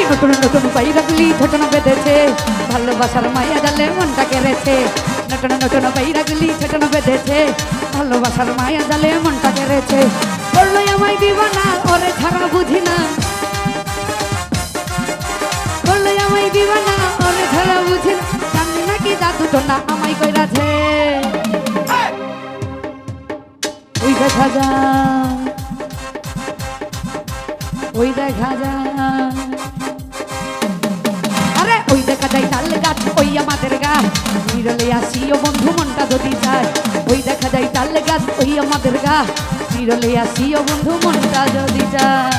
নতুন নতুন বৈরাগলি ঘটনা বেঁধেছে ভালোবাসার মায়া জালে মনটা কেড়েছে নতুন নতুন বৈরাগলি ঘটনা বেঁধেছে ভালোবাসার মায়া জালে মনটা কেড়েছে বললো আমায় দিবানা ওরে ছাড়া বুঝি না বললো আমায় দিবানা ওরে ছাড়া বুঝি না জানি নাকি জাদু টোনা আমায় কইরাছে ওই দেখা যায় ওই দেখা যায় আরে ওই দেখা যায় তাল গাছ ওই আমাদের গাছ বিরলে আসিও বন্ধু মনটা যদি যায় ওই দেখা যায় তাল গাছ ওই আমাদের গাছ বিরলে আসিও বন্ধু মনটা যদি যায়